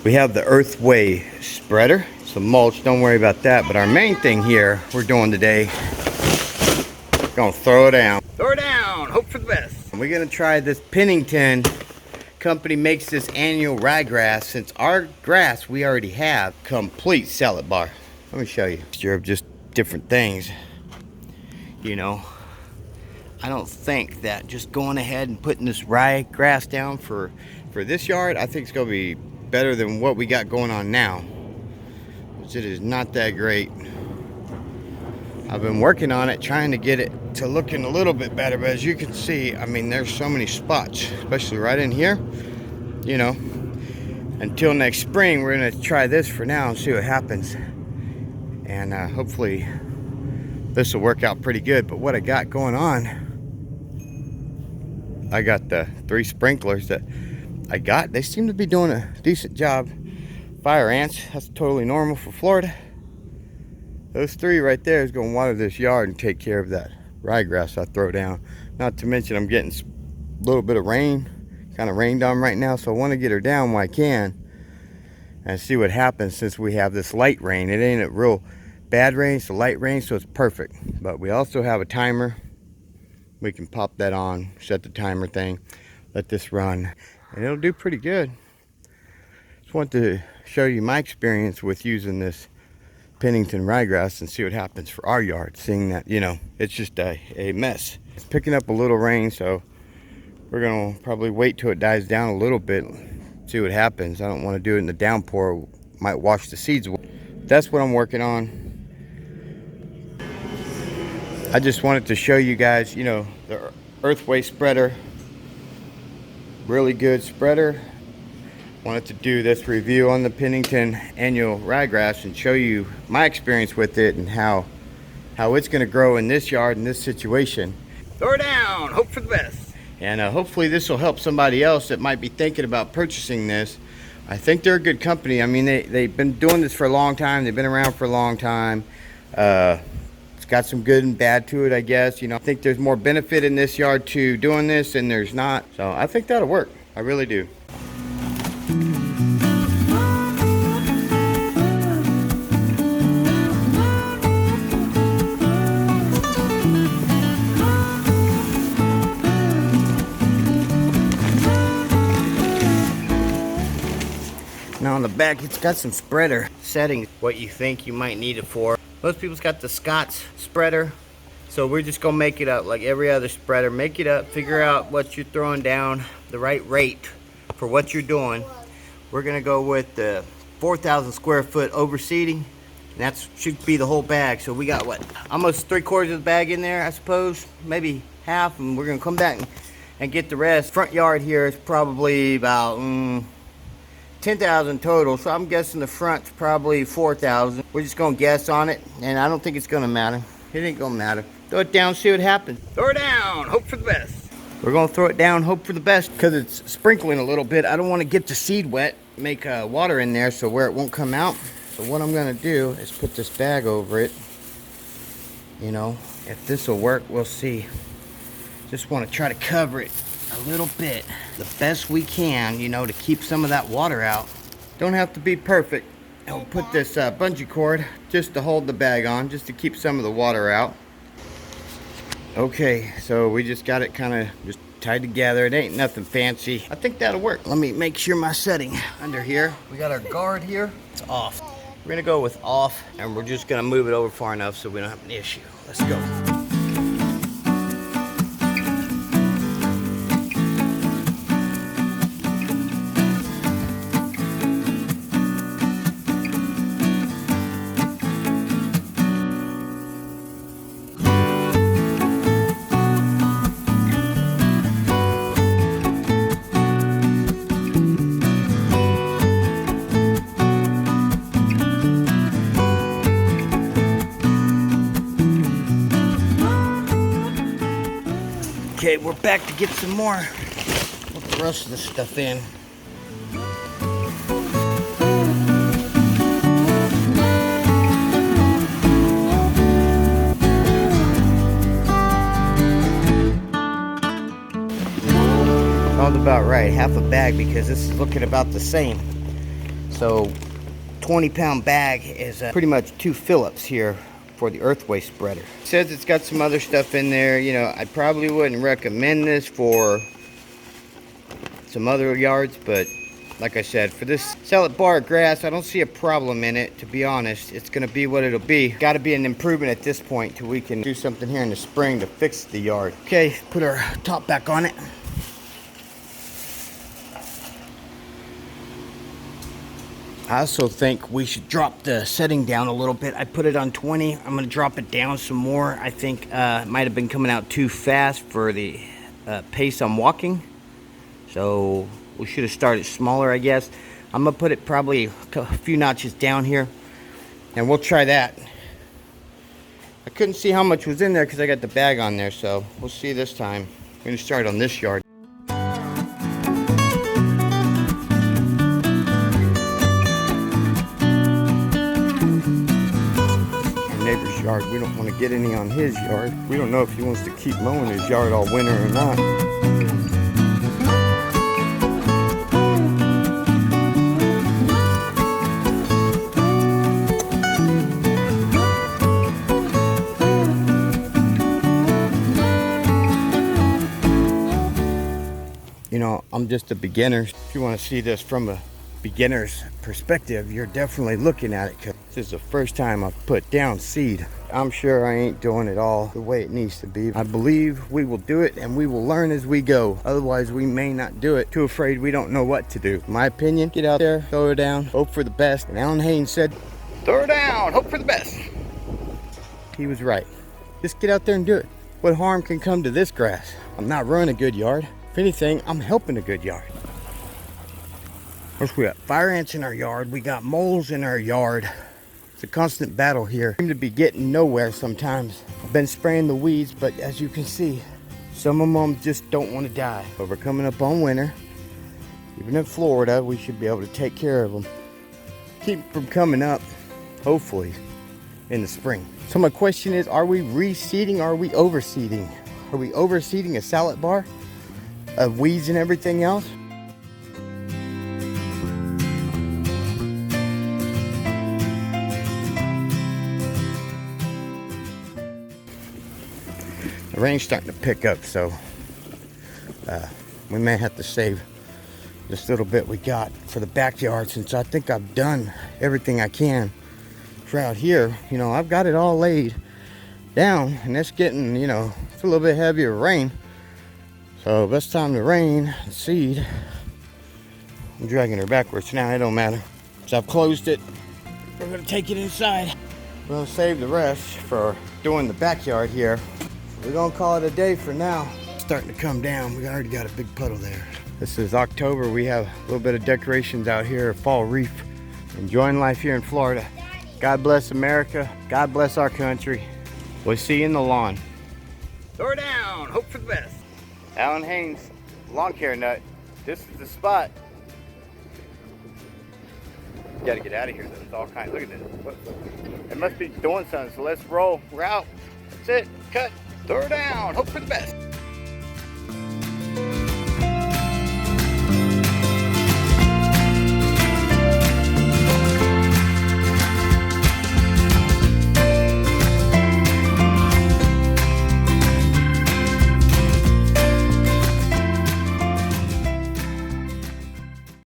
We have the Earthway spreader, some mulch, don't worry about that. But our main thing here we're doing today, gonna throw it down. Throw it down, hope for the best. And we're gonna try this Pennington company makes this annual ryegrass. Since our grass we already have complete salad bar. Let me show you. Mixture of just different things. You know, I don't think that just going ahead and putting this ryegrass down for this yard, I think it's gonna be better than what we got going on now. It is not that great. I've been working on it, trying to get it to looking a little bit better, but as you can see, I mean, there's so many spots, especially right in here. You know, until next spring, we're gonna try this for now and see what happens. And hopefully this will work out pretty good. But what I got going on, I got the 3 sprinklers that I got. They seem to be doing a decent job. Fire ants, that's totally normal for Florida. Those 3 right there is going to water this yard and take care of that ryegrass I throw down. Not to mention I'm getting a little bit of rain, kind of rained on right now, so I want to get her down when I can and see what happens since we have this light rain. It ain't a real bad rain, it's a light rain, so it's perfect. But we also have a timer. We can pop that on, set the timer thing, let this run, and it'll do pretty good. Just want to show you my experience with using this Pennington ryegrass and see what happens for our yard, seeing that, you know, it's just a mess. It's picking up a little rain, so we're gonna probably wait till it dies down a little bit, see what happens. I don't want to do it in the downpour, might wash the seeds away. That's what I'm working on. I just wanted to show you guys, you know, the Earthway spreader, really good spreader. Wanted to do this review on the Pennington Annual Ryegrass and show you my experience with it and how it's going to grow in this yard in this situation. Throw it down, hope for the best. And hopefully this will help somebody else that might be thinking about purchasing this. I think they're a good company. I mean, they've been doing this for a long time. They've been around for a long time. It's got some good and bad to it, I guess. You know, I think there's more benefit in this yard to doing this than there's not. So I think that'll work. I really do. Now on the back, it's got some spreader settings, what you think you might need it for. Most people's got the Scott's spreader, so we're just gonna make it up like every other spreader. Make it up, figure out what you're throwing down, the right rate for what you're doing. We're gonna go with the 4,000 square foot overseeding, and that should be the whole bag. So we got what, almost 3/4 of the bag in there, I suppose, maybe half, and we're gonna come back and get the rest. Front yard here is probably about 10,000 total, so I'm guessing the front's probably 4,000. We're just gonna guess on it, and I don't think it's gonna matter. It ain't gonna matter. Throw it down, see what happens. Throw it down, hope for the best. We're gonna throw it down, hope for the best, because it's sprinkling a little bit. I don't want to get the seed wet, make water in there so where it won't come out. So what I'm gonna do is put this bag over it. You know, if this will work, we'll see. Just want to try to cover it a little bit, the best we can, you know, to keep some of that water out. Don't have to be perfect. I'll put this bungee cord just to hold the bag on, just to keep some of the water out. Okay, so we just got it kind of just tied together. It ain't nothing fancy. I think that'll work. Let me make sure my setting under here. We got our guard here. It's off. We're gonna go with off, and we're just gonna move it over far enough so we don't have an issue. Let's go. Okay, we're back to get some more. Put the rest of this stuff in. Sounds about right, half a bag, because this is looking about the same. So 20-pound bag is pretty much 2 Phillips here for the earthway spreader. It says it's got some other stuff in there. You know, I probably wouldn't recommend this for some other yards, but like I said, for this salad bar grass, I don't see a problem in it, to be honest. It's gonna be what it'll be. Got to be an improvement at this point till we can do something here in the spring to fix the yard. Okay, put our top back on it. I also think we should drop the setting down a little bit. I put it on 20. I'm gonna drop it down some more. I think it might have been coming out too fast for the pace I'm walking. So we should have started smaller, I guess. I'm gonna put it probably a few notches down here, and we'll try that. I couldn't see how much was in there because I got the bag on there, so we'll see this time. We're gonna start on this yard. Neighbor's yard. We don't want to get any on his yard. We don't know if he wants to keep mowing his yard all winter or not. You know, I'm just a beginner. If you want to see this from a beginner's perspective, you're definitely looking at it, because this is the first time I've put down seed. I'm sure I ain't doing it all the way it needs to be. I believe we will do it, and we will learn as we go. Otherwise, we may not do it. Too afraid we don't know what to do. In my opinion, get out there, throw it down, hope for the best. And Allyn Hane said, throw it down, hope for the best. He was right. Just get out there and do it. What harm can come to this grass? I'm not ruining a good yard. If anything, I'm helping a good yard. Of course, we got fire ants in our yard. We got moles in our yard. It's a constant battle here. Seem to be getting nowhere sometimes. I've been spraying the weeds, but as you can see, some of them just don't want to die. But we're coming up on winter. Even in Florida, we should be able to take care of them. Keep them from coming up, hopefully, in the spring. So my question is, are we reseeding or are we overseeding? Are we overseeding a salad bar of weeds and everything else? The rain's starting to pick up, so we may have to save this little bit we got for the backyard, since I think I've done everything I can for out here. You know, I've got it all laid down, and it's getting, you know, it's a little bit heavier rain. So if it's time to rain and seed, I'm dragging her backwards now, it don't matter. So I've closed it. We're gonna take it inside. We're gonna save the rest for doing the backyard here. We're gonna call it a day for now. It's starting to come down. We already got a big puddle there. This is October. We have a little bit of decorations out here, fall wreath. Enjoying life here in Florida. God bless America. God bless our country. We'll see you in the lawn. Throw her down. Hope for the best. Allyn Hane's lawn care nut. This is the spot. You gotta get out of here. There's all kinds. Look at this. It must be doing something. So let's roll. We're out. That's it. Cut. Throw her down. Hope for the best.